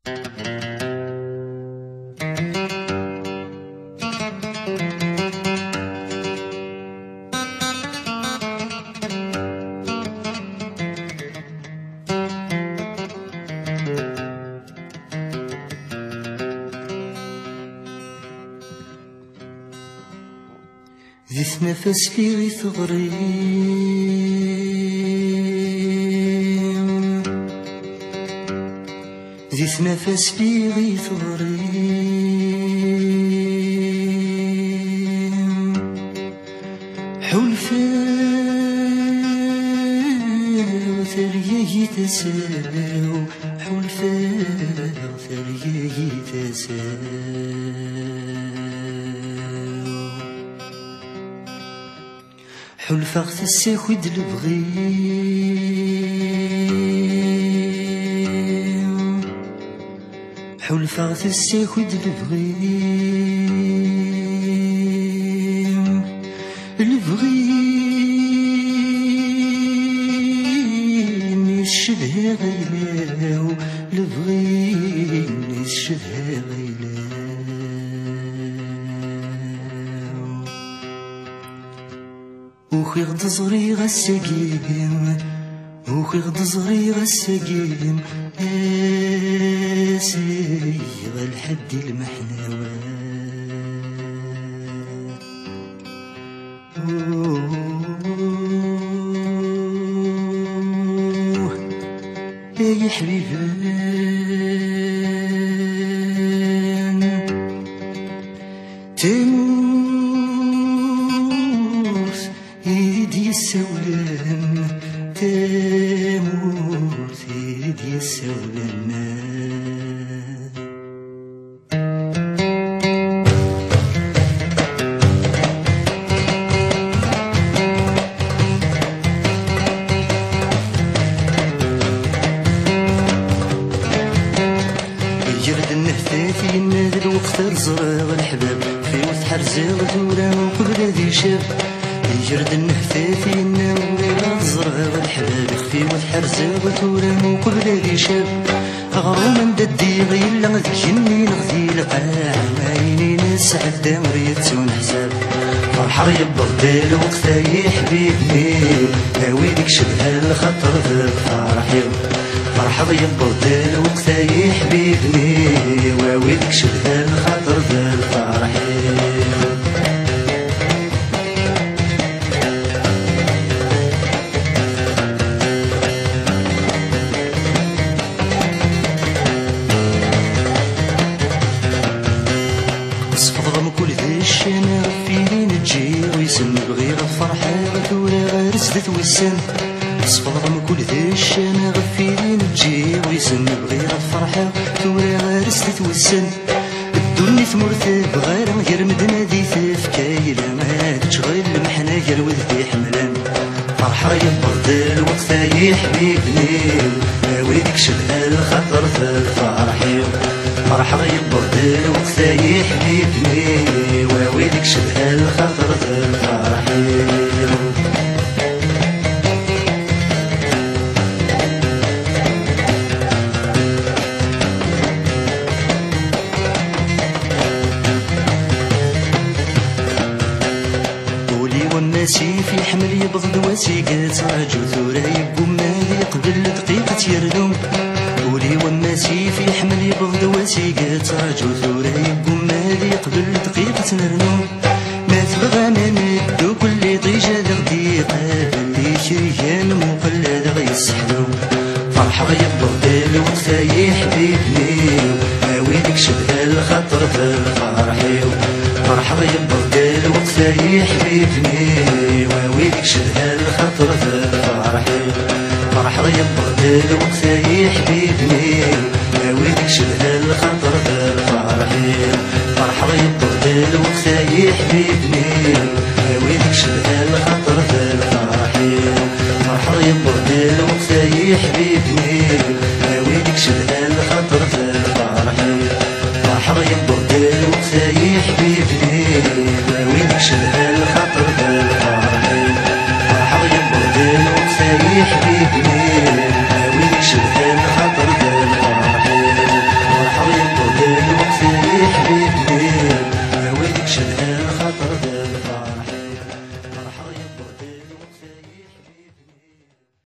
ذي نفس في ثغرين، ذي نفس في ثغرين، حلفا ثريا تساو، حلفا ثريا تساو، حلفا تساخد البغيم، حلفا تساخد البغيم، البغيم يشبه غيلاو، البغيم يشبه غيلاو، وخي غد زري غساقيم، وخي غد زري غساقيم، اسي غالحد المحناوات، يا حبيبان تموت يدي السولان، تموت يدي السولان. يجرد النهتاتي ينادي الوقت الزراغ الحباب في وسط حرزاغ ثورة وقبل ذي شاب، يجرد النهتاتي ينادي الزراغ الحباب في وسط حرزاغ ثورة وقبل ذي شاب، غروم نددي غيلا ذكني نغذي لقاع عيني ناس عدا مريتون حساب، فرحة يبغض الوقت يا حبيبني هاويدك شبه الخطر ذاك فرحي، فرحة يبغض الوقت يا حبيبني واويدك شبه الخطر ذا الفرحي. صفضغم كل ذي الشنا فيني نجي ويسن بغير الفرحة ثورة غرزت ويسن، صفضغم كل ذي الشنا غفيني نجي ويسن بغير الفرحة ثورة غرزت ويسن، الدنيا ثمرت بغير غير مدنا ذي تفكاي لما تشغل محنا غير وذي حملان، فرحة يبغض الوقت يا حبيبني ويدك شبه الخطر في الفرحي، فرحة يبغض الوقت يا حبيبني ويدك شبه الخطر في الفرحي. والناسي في حمل يبغض وسيقات راجو ثورة يبقوا مالي قبل دقيقة يردون، قولي والناسي في حمل يبغض وسيقات راجو ثورة يبقوا مالي قبل دقيقة نرنون، ما تبغى ندو كل طيجة غدي قابل لي شريان مقلد غيسحلو، فرحة يبغض الوقت يا حبيبني هاويدك شبه الخطر في الفرحي، فرحة يبغض الوقت يا حبيبني واويدك شبه الخطر في الفرحي، فرحة يبغض الوقت يا حبيبني واويدك شبه الخطر في الفرحي، فرحة يبغض الوقت يا حبيبني